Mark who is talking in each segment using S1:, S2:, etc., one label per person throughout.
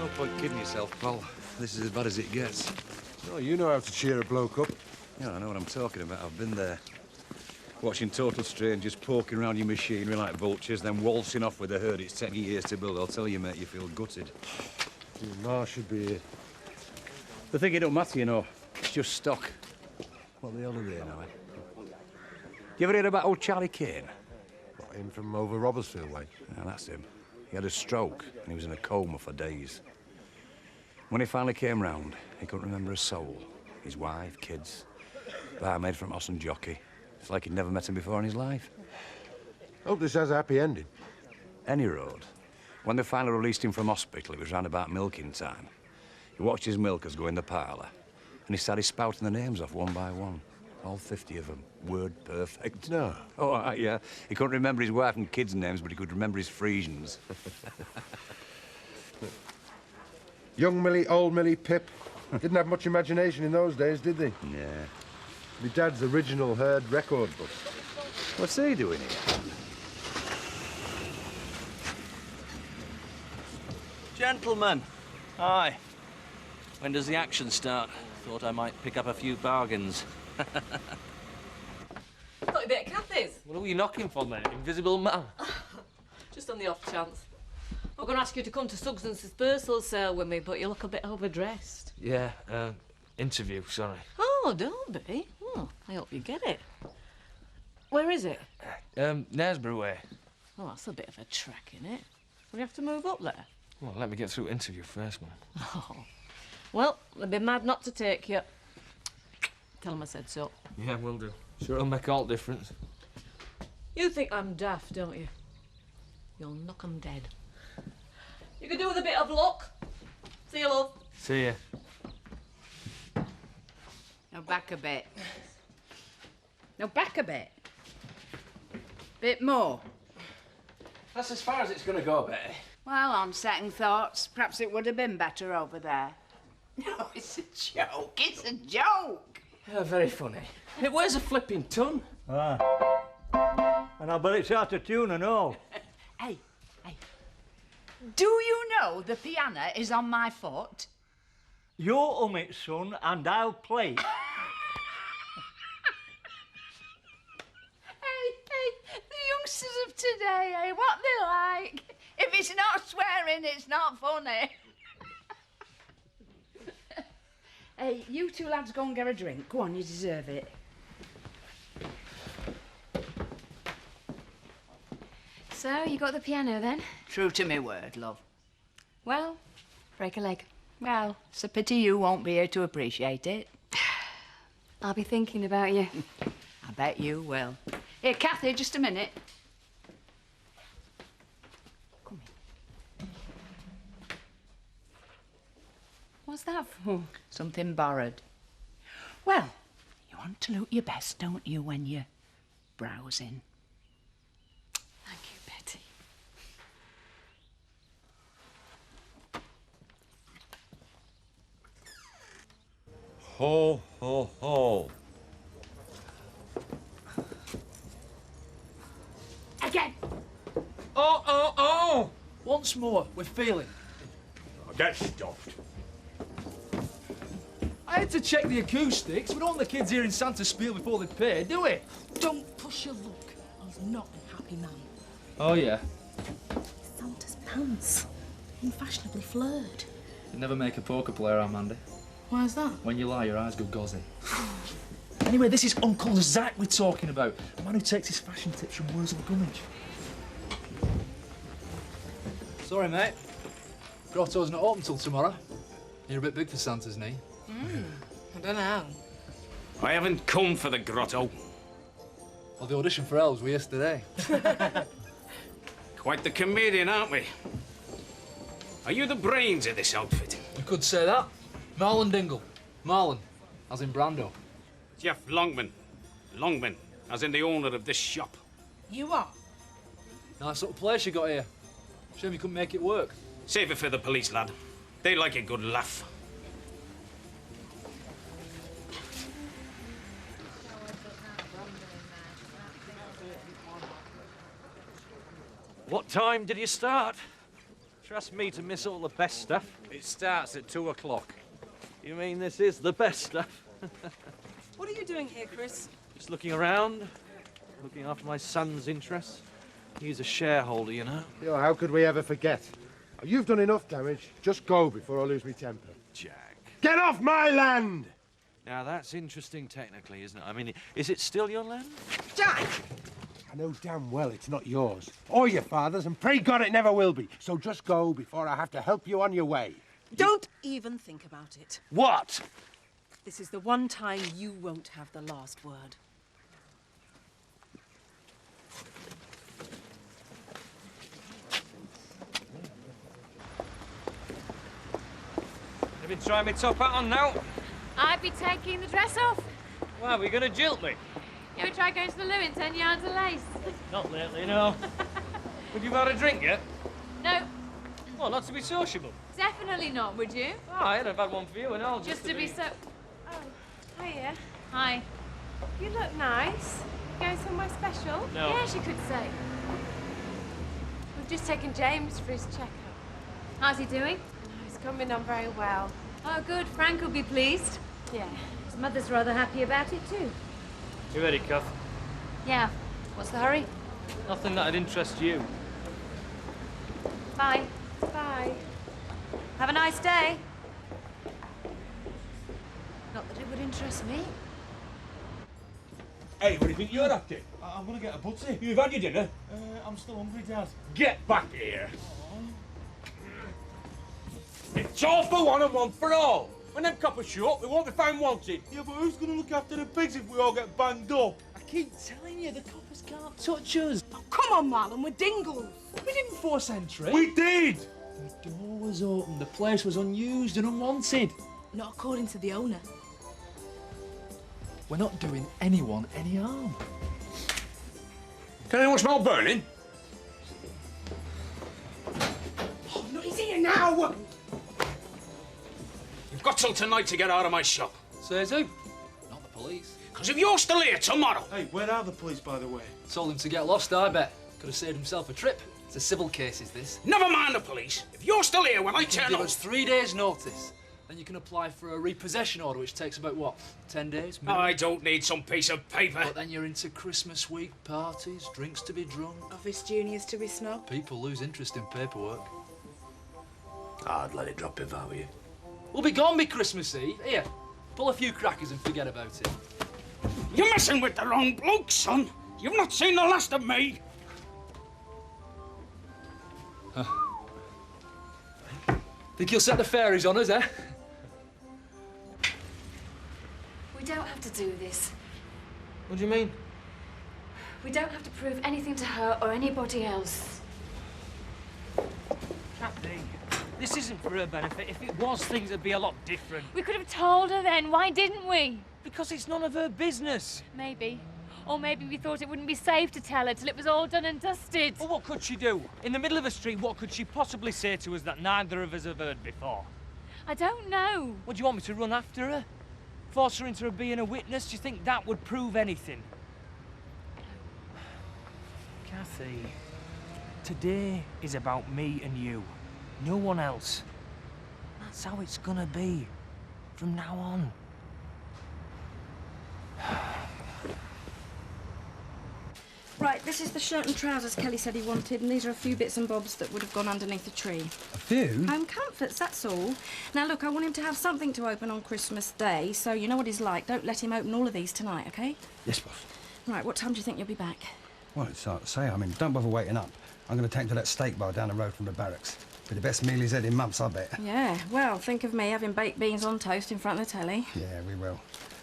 S1: No point kidding yourself, pal. This is as bad as it gets.
S2: Oh, you know how to cheer a bloke up.
S1: Yeah, I know what I'm talking about. I've been there. Watching total strangers poking around your machinery like vultures, then waltzing off with a herd it's taken years to build. I'll tell you, mate, you feel gutted.
S2: Your ma should be here.
S1: The thing, it don't matter, you know. It's just stock. What the hell are they now, eh? You ever heard about old Charlie Kane?
S2: What, him from over Robertsfield way?
S1: Yeah, that's him. He had a stroke, and he was in a coma for days. When he finally came round, he couldn't remember a soul. His wife, kids, barmaid from Oss and Jockey. It's like he'd never met him before in his life.
S2: Hope this has a happy ending.
S1: Any road. When they finally released him from hospital, it was round about milking time. He watched his milkers go in the parlour, and he started spouting the names off one by one. All 50 of them. Word perfect.
S2: No.
S1: Oh, yeah. He couldn't remember his wife and kids' names, but he could remember his Frisians.
S2: Young Millie, old Millie, Pip. Didn't have much imagination in those days, did they?
S1: Yeah.
S2: My dad's original herd record book.
S1: What's he doing here?
S3: Gentlemen, hi. When does the action start? Thought I might pick up a few bargains.
S4: Got a bit of Kathy's.
S5: What are you knocking for, mate? Invisible man?
S4: Just on the off chance. I'm going to ask you to come to Suggs and dispersal sale with me, but you look a bit overdressed.
S5: Yeah, interview, sorry.
S4: Oh, don't be. Oh, I hope you get it. Where is it?
S5: Knaresborough way.
S4: Oh, that's a bit of a trek, innit? Will you have to move up there?
S5: Well, let me get through interview first, man.
S4: Oh. Well, they'd be mad not to take you. Tell them I said so.
S5: Yeah, will do. Sure it'll make all the difference.
S4: You think I'm daft, don't you? You'll knock 'em dead. You could do with a bit of luck. See you, love.
S5: See ya.
S6: Now back a bit. Now back a bit. Bit more.
S5: That's as far as it's gonna go, Betty.
S6: Well, on second thoughts, perhaps it would have been better over there. No, it's a joke. It's a joke.
S5: Yeah, very funny. It weighs a flipping ton.
S7: And I bet it's out of tune and all.
S6: Hey. Do you know the piano is on my foot?
S7: You hum it, son, and I'll play.
S6: Hey, the youngsters of today, what they like. If it's not swearing, it's not funny. Hey, you two lads go and get a drink. Go on, you deserve it.
S8: So, you got the piano then?
S6: True to my word, love.
S8: Well, break a leg.
S6: Well, it's a pity you won't be here to appreciate it.
S8: I'll be thinking about you.
S6: I bet you will. Here, Kathy, just a minute. Come here.
S8: What's that for?
S6: Something borrowed. Well, you want to look your best, don't you, when you're browsing?
S8: Thank you, Betty.
S9: Ho, ho, ho.
S6: Again!
S5: Oh! Once more, we're feeling.
S9: Get stuffed.
S5: I had to check the acoustics. We don't want the kids hearing Santa spiel before they pay, do we?
S10: Don't push your luck. He's not a happy man.
S5: Oh, yeah.
S10: Santa's pants. Unfashionably flared.
S5: You never make a poker player, Amanda.
S10: Why's that?
S5: When you lie, your eyes go gauzy. Anyway, this is Uncle Zach we're talking about. The man who takes his fashion tips from Wurzel Gummidge.
S11: Sorry, mate. Grotto's not open till tomorrow. You're a bit big for Santa's knee.
S10: I don't know.
S12: I haven't come for the grotto.
S11: Well, the audition for Elves were yesterday.
S12: Quite the comedian, aren't we? Are you the brains of this outfit?
S11: You could say that. Marlon Dingle. Marlon, as in Brando.
S12: Jeff Longman. Longman, as in the owner of this shop.
S10: You are?
S11: Nice little place you got here. Shame you couldn't make it work.
S12: Save it for the police, lad. They like a good laugh.
S7: What time did you start?
S3: Trust me to miss all the best stuff.
S1: It starts at 2 o'clock.
S3: You mean this is the best stuff?
S10: What are you doing here, Chris?
S3: Just looking around, looking after my son's interests. He's a shareholder, you know.
S2: Yo, how could we ever forget? You've done enough damage. Just go before I lose my temper.
S3: Jack.
S2: Get off my land!
S3: Now, that's interesting technically, isn't it? I mean, is it still your land?
S10: Jack!
S2: I know damn well it's not yours, or your father's, and pray God it never will be. So just go before I have to help you on your way.
S10: Don't even think about it.
S3: What?
S10: This is the one time you won't have the last word.
S3: Have you tried me top hat on now?
S8: I'd be taking the dress off.
S3: Why, are you going to jilt me?
S8: You ever try going to the loo in 10 yards of lace?
S3: Not lately, no. Would you have had a drink yet?
S8: No,
S3: Well, not to be sociable.
S8: definitely not, would you?
S3: Oh, I'd have had one for you and all.
S8: Just to be so...
S13: Oh, hiya.
S8: Hi.
S13: You look nice. Going somewhere special?
S3: No.
S8: Yeah, she could say.
S13: We've just taken James for his checkup.
S8: How's he doing?
S13: Oh, he's coming on very well.
S8: Oh, good. Frank will be pleased.
S13: Yeah.
S8: His mother's rather happy about it, too.
S3: You ready, Cuff?
S8: Yeah. What's the hurry?
S3: Nothing that'd interest you.
S8: Bye.
S13: Bye.
S8: Have a nice day. Not that it would interest me.
S9: Hey, what do you think you're up to?
S11: I'm gonna get a butty.
S9: You've had your dinner?
S11: I'm still hungry, Dad.
S9: Get back here. It's all for one and one for all. When them coppers show up, we won't be found wanted.
S11: Yeah, but who's gonna look after the pigs if we all get banged up? I keep telling you, the coppers can't touch us.
S10: Oh, come on, Marlon, we're dingles.
S11: We didn't force entry.
S9: We did!
S11: The door was open, the place was unused and unwanted.
S10: Not according to the owner.
S11: We're not doing anyone any harm.
S9: Can anyone smell burning?
S10: Oh, no, he's here now.
S12: You've got till tonight to get out of my shop.
S11: Says who? Not the police.
S12: Because if you're still here tomorrow...
S11: Hey, where are the police, by the way? Told him to get lost, I bet. Could have saved himself a trip. It's a civil case, is this?
S12: Never mind the police. If you're still here when I turn
S11: Give
S12: up...
S11: us 3 days' notice. Then you can apply for a repossession order, which takes about, what, 10 days? Minimum?
S12: I don't need some piece of paper.
S11: But then you're into Christmas week, parties, drinks to be drunk.
S10: Office juniors to be snubbed.
S11: People lose interest in paperwork.
S9: I'd let it drop if I were you.
S11: We'll be gone by Christmas Eve. Here, pull a few crackers and forget about it.
S12: You're messing with the wrong bloke, son. You've not seen the last of me.
S11: Think you'll set the fairies on us, eh?
S8: We don't have to do this.
S3: What do you mean?
S8: We don't have to prove anything to her or anybody else.
S7: Kathy, this isn't for her benefit. If it was, things would be a lot different.
S8: We could have told her then. Why didn't we?
S7: Because it's none of her business.
S8: Maybe. Or maybe we thought it wouldn't be safe to tell her till it was all done and dusted.
S7: Well, what could she do? In the middle of a street, what could she possibly say to us that neither of us have heard before?
S8: I don't know.
S7: What, do you want me to run after her? Force her into being a witness? Do you think that would prove anything? Kathy, today is about me and you. No one else. That's how it's gonna be. From now on.
S14: Right, this is the shirt and trousers Kelly said he wanted, and these are a few bits and bobs that would have gone underneath the tree.
S15: A few?
S14: Home comforts, that's all. Now, look, I want him to have something to open on Christmas Day, so you know what he's like. Don't let him open all of these tonight, OK?
S15: Yes, boss.
S14: Right, what time do you think you'll be back?
S15: Well, it's hard to say. I mean, don't bother waiting up. I'm going to take him to that steak bar down the road from the barracks. Be the best meal he's had in months, I bet.
S14: Yeah, well, think of me having baked beans on toast in front of the telly.
S15: Yeah, we will.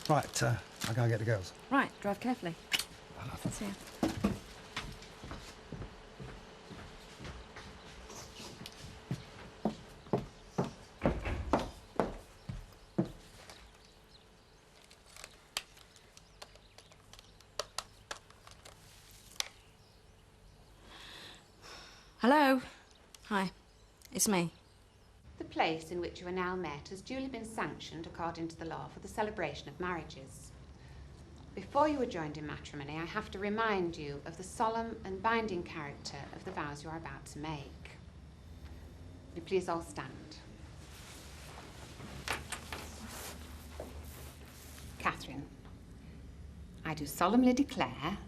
S15: Right, I'll go and get the girls.
S14: Right, drive carefully. See ya. Hello. Hi. It's me.
S16: The place in which you are now met has duly been sanctioned according to the law for the celebration of marriages. Before you are joined in matrimony, I have to remind you of the solemn and binding character of the vows you are about to make. You please all stand. Catherine, I do solemnly declare...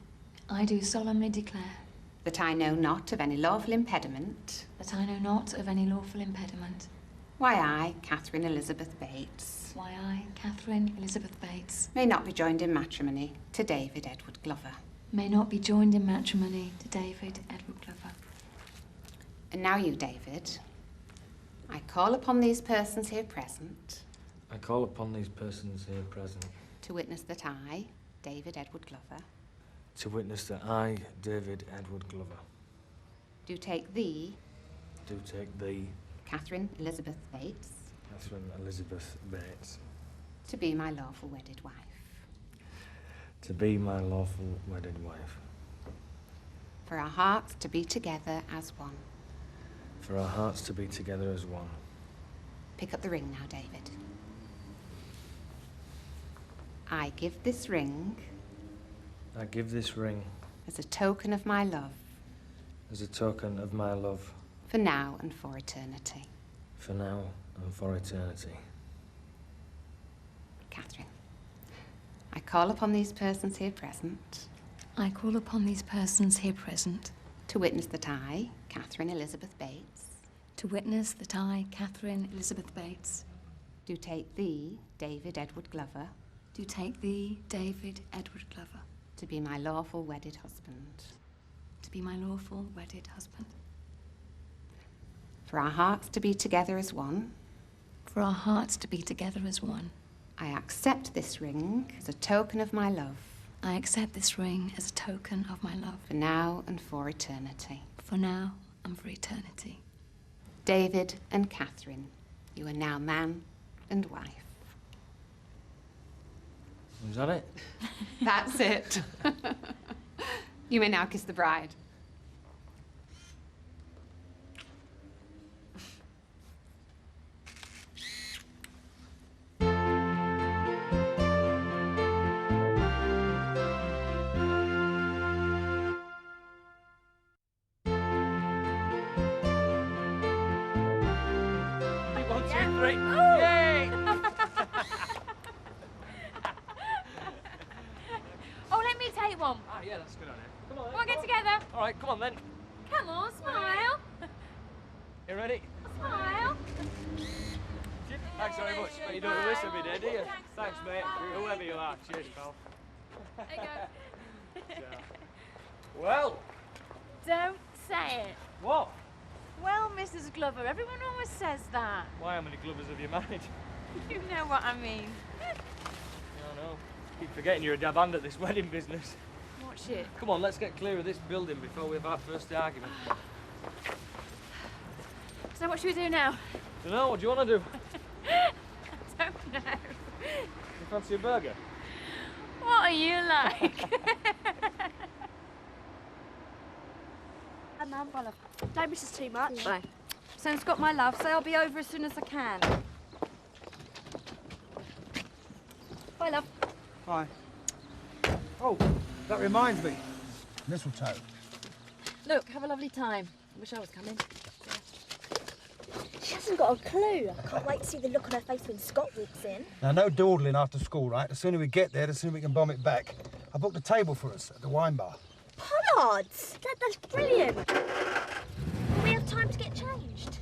S17: I do solemnly declare...
S16: that I know not of any lawful impediment...
S17: that I know not of any lawful impediment...
S16: why I, Catherine Elizabeth Bates...
S17: why I, Catherine Elizabeth Bates...
S16: may not be joined in matrimony to David Edward Glover...
S17: may not be joined in matrimony to David Edward Glover...
S16: And now you, David, I call upon these persons here present...
S5: I call upon these persons here present...
S16: to witness that I, David Edward Glover...
S5: to witness that I, David Edward Glover...
S16: do take thee...
S5: do take thee...
S16: Catherine Elizabeth Bates...
S5: Catherine Elizabeth Bates...
S16: to be my lawful wedded wife...
S5: to be my lawful wedded wife...
S16: for our hearts to be together as one...
S5: for our hearts to be together as one...
S16: Pick up the ring now, David. I give this ring...
S5: I give this ring...
S16: as a token of my love...
S5: as a token of my love...
S16: for now and for eternity.
S5: for now and for eternity.
S16: Catherine, I call upon these persons here present...
S17: I call upon these persons here present...
S16: to witness that I, Catherine Elizabeth Bates...
S17: to witness that I, Catherine Elizabeth Bates...
S16: do take thee, David Edward Glover...
S17: do take thee, David Edward Glover...
S16: to be my lawful wedded husband...
S17: to be my lawful wedded husband...
S16: for our hearts to be together as one...
S17: for our hearts to be together as one...
S16: I accept this ring as a token of my love...
S17: I accept this ring as a token of my love...
S16: for now and for eternity...
S17: for now and for eternity...
S16: David and Catherine, you are now man and wife.
S5: Is that it?
S16: That's it. You may now kiss the bride.
S7: Yay!
S8: Oh, let me take one.
S7: Ah, yeah, that's a good idea. Come on,
S8: Come on, get together.
S7: All right, come on then.
S8: Come on, smile.
S7: You ready?
S8: Smile.
S7: Thanks very much. But you don't do this every day, do you? Thanks, mate. Whoever you are. Cheers, pal.
S8: There you go.
S7: Well.
S8: Don't say it.
S7: What?
S8: Well, Mrs. Glover, everyone always says that.
S7: Why, how many Glovers have you married?
S8: You know what I mean.
S7: I know. Keep forgetting you're a dab hand at this wedding business.
S8: What shit?
S7: Come on, let's get clear of this building before we have our first argument.
S8: So what should we do now?
S7: Dunno, what do you want to do?
S8: I don't know.
S7: You fancy a burger?
S8: What are you like?
S14: Don't miss us too much. Bye. Sam's got my love, so I'll be over as soon as I can. Bye, love.
S15: Bye. Oh, that reminds me. Mistletoe.
S10: Look, have a lovely time. I wish I was coming. She hasn't got a clue. I can't wait to see the look on her face when Scott walks in.
S15: Now, no dawdling after school, right? The sooner we get there, the sooner we can bomb it back. I booked a table for us at the wine bar.
S10: Pollards! That's brilliant. We have time to get changed.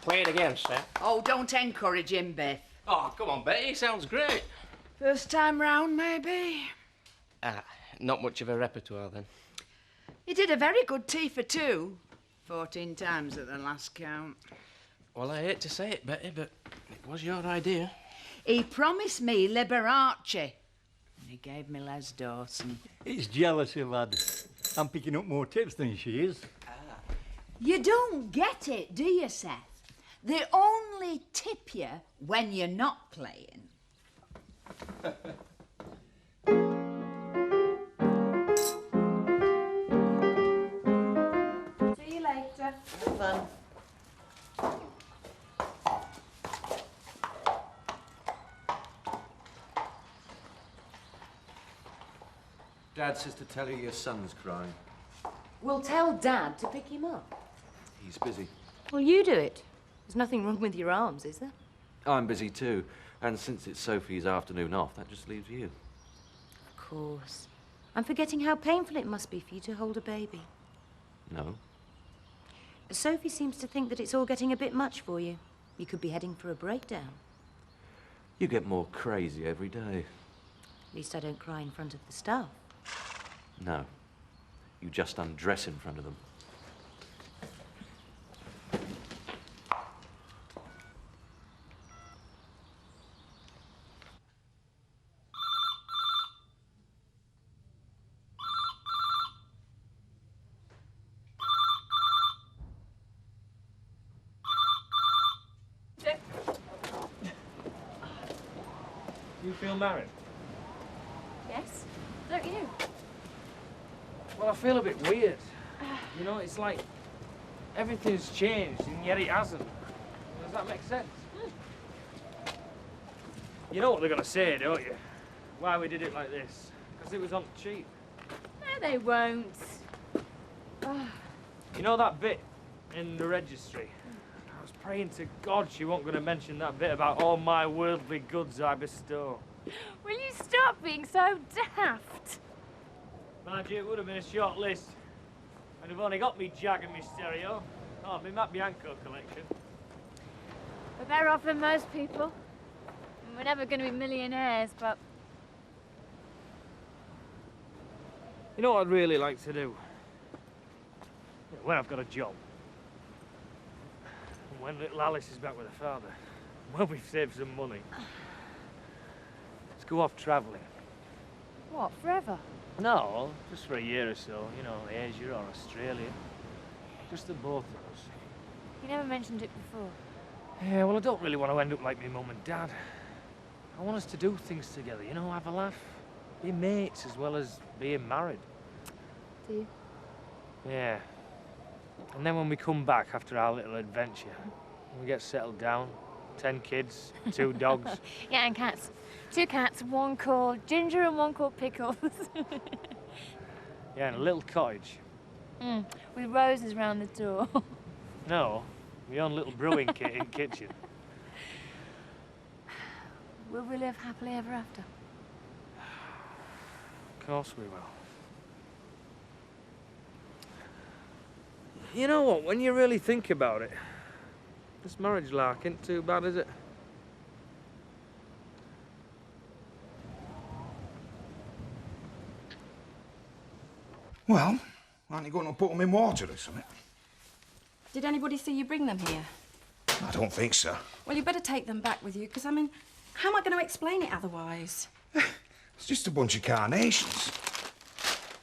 S12: Play it again, Seth.
S6: Oh, don't encourage him, Beth.
S12: Oh, come on, Betty. Sounds great.
S6: First time round, maybe?
S12: Not much of a repertoire, then.
S6: He did a very good tea for two. 14 times at the last count.
S12: Well, I hate to say it, Betty, but it was your idea.
S6: He promised me Liberace. And he gave me Les Dawson.
S18: It's jealousy, lad. I'm picking up more tips than she is.
S6: You don't get it, do you, Seth? They only tip you when you're not playing.
S4: Have fun.
S19: Dad says to tell you your son's crying.
S4: Well, tell Dad to pick him up.
S19: He's busy.
S4: Well, you do it. There's nothing wrong with your arms, is there?
S19: I'm busy too. And since it's Sophie's afternoon off, that just leaves you.
S4: Of course. I'm forgetting how painful it must be for you to hold a baby.
S19: No.
S4: Sophie seems to think that it's all getting a bit much for you. You could be heading for a breakdown.
S19: You get more crazy every day.
S4: At least I don't cry in front of the staff.
S19: No. You just undress in front of them.
S7: You feel married?
S8: Yes? Don't you?
S7: Well, I feel a bit weird. You know, it's like everything's changed and yet it hasn't. Does that make sense? You know what they're going to say, don't you? Why we did it like this? Because it was on the cheap.
S8: No, they won't.
S7: You know that bit in the registry? I was praying to God she wasn't going to mention that bit about all my worldly goods I bestow.
S8: Will you stop being so daft?
S7: Mind you, it would have been a short list. I'd have only got me Jag and me stereo. Oh, my Matt Bianco collection.
S8: We're better off than most people. We're never going to be millionaires, but...
S7: You know what I'd really like to do? When I've got a job. And when little Alice is back with her father. When we've saved some money. Let's go off travelling.
S8: What, forever?
S7: No, just for a year or so. You know, Asia or Australia. Just the both of us.
S8: You never mentioned it before.
S7: Yeah, well, I don't really want to end up like my mum and dad. I want us to do things together, you know, have a laugh. Be mates as well as being married.
S8: Do you?
S7: Yeah. And then when we come back after our little adventure, we get settled down, 10 kids, 2 dogs.
S8: Yeah, and cats. 2 cats, one called Ginger and one called Pickles.
S7: Yeah, and a little cottage.
S8: With roses round the door.
S7: No, my own little brewing kit in kitchen.
S8: Will we live happily ever after?
S7: Of course we will. You know what, when you really think about it, this marriage lark ain't too bad, is it?
S20: Well, aren't you going to put them in water or something?
S14: Did anybody see you bring them here?
S20: I don't think so.
S14: Well, you better take them back with you, because, I mean, how am I going to explain it otherwise?
S20: It's just a bunch of carnations.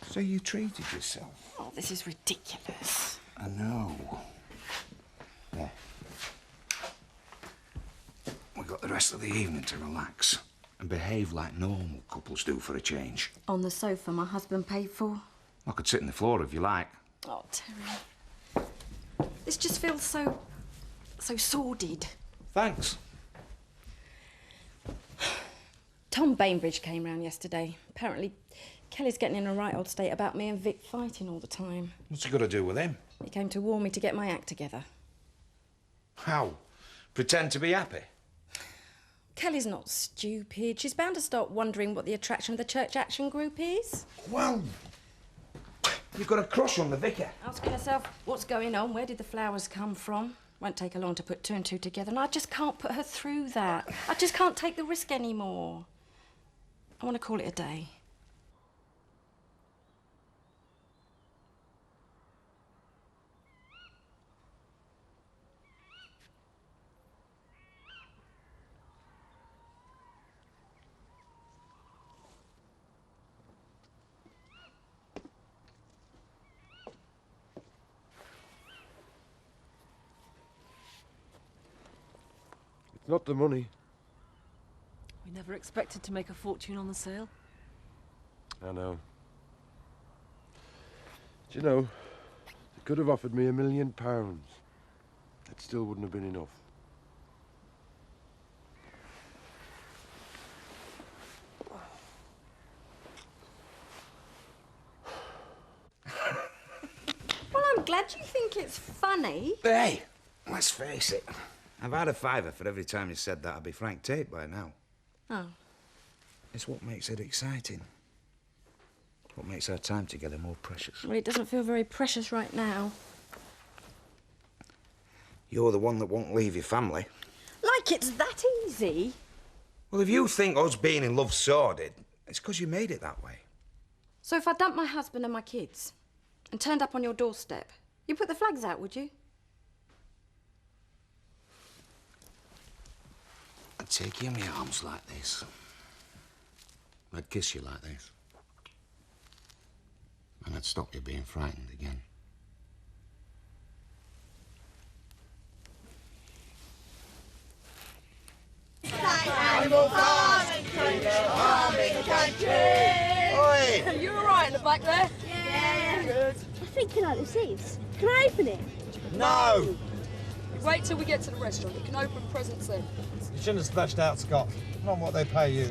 S20: So you treated yourself.
S14: Oh, this is ridiculous.
S20: I know. Yeah. We've got the rest of the evening to relax and behave like normal couples do for a change.
S14: On the sofa my husband paid for.
S20: I could sit on the floor if you like.
S14: Oh, Terry. This just feels so sordid.
S20: Thanks.
S14: Tom Bainbridge came round yesterday. Apparently, Kelly's getting in a right old state about me and Vic fighting all the time.
S20: What's he got to do with him?
S14: He came to warn me to get my act together.
S20: How? Pretend to be happy?
S14: Kelly's not stupid. She's bound to start wondering what the attraction of the church action group is.
S20: Well, you've got a crush on the vicar.
S14: Asking herself, what's going on? Where did the flowers come from? Won't take her long to put 2 and 2 together, and I just can't put her through that. I just can't take the risk anymore. I want to call it a day.
S2: It's not the money.
S4: We never expected to make a fortune on the sale.
S2: I know. Do you know, the could have offered me £1 million. It still wouldn't have been enough.
S14: Well, I'm glad you think it's funny.
S20: Hey, let's face it. I've had a fiver for every time you said that. I'd be Frank Tate by now.
S14: Oh.
S20: It's what makes it exciting. What makes our time together more precious.
S14: Well, it doesn't feel very precious right now.
S20: You're the one that won't leave your family.
S14: Like it's that easy.
S20: Well, if you think us being in love's sordid, it's because you made it that way.
S14: So if I dumped my husband and my kids and turned up on your doorstep, you'd put the flags out, would you?
S20: I'd take you in my arms like this. I'd kiss you like this. And I'd stop you being frightened again.
S21: Animal farming, farming country.
S10: Oi! You all right in the back there?
S21: Yeah.
S10: Good.
S21: I think I like the seats. Can I open it?
S10: No! Wait till we get to the restaurant. You can open presents then.
S22: You shouldn't have splashed out, Scott. Not what they pay you.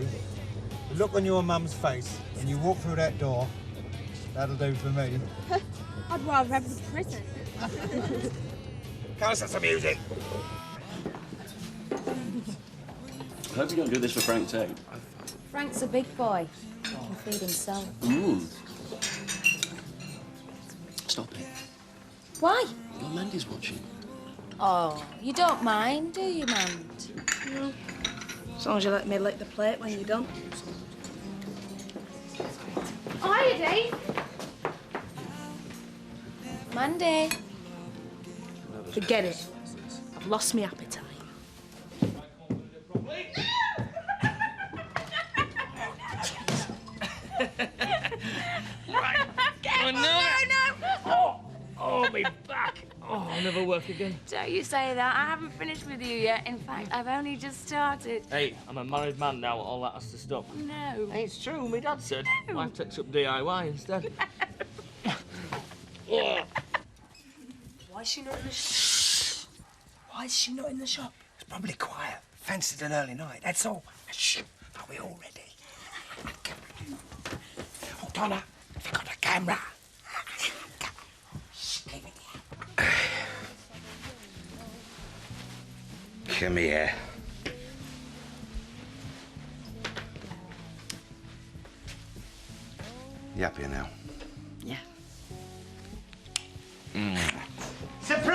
S22: The look on your mum's face when you walk through that door, that'll do for me.
S21: I'd rather have the present.
S20: Can I set some music?
S23: I hope you don't do this for Frank Tate.
S14: Frank's a big boy. He can feed himself.
S23: Stop it.
S14: Why?
S23: Your Mandy's watching.
S14: Oh, you don't mind, do you, Mand?
S24: No. As long as you let me lick the plate when you're done.
S10: Oh, hiya, Dave.
S14: Mandy.
S24: Forget it. I've lost my appetite.
S7: Oh, no! Oh, me back. Oh, I'll never work again.
S13: Don't you say that. I haven't finished with you yet. In fact, I've only just started.
S7: Hey, I'm a married man now. All that has to stop.
S13: No.
S7: It's true. My dad said. Wife takes up DIY instead.
S24: Why is she not in the shop? Why is she not in the shop?
S2: It's probably quiet. Fancied an early night, that's all. Shh. Are we all ready? Oh, Donna, have you got a camera?
S20: Come here. You happy now?
S14: Yeah.
S20: Mm.
S2: Surprise!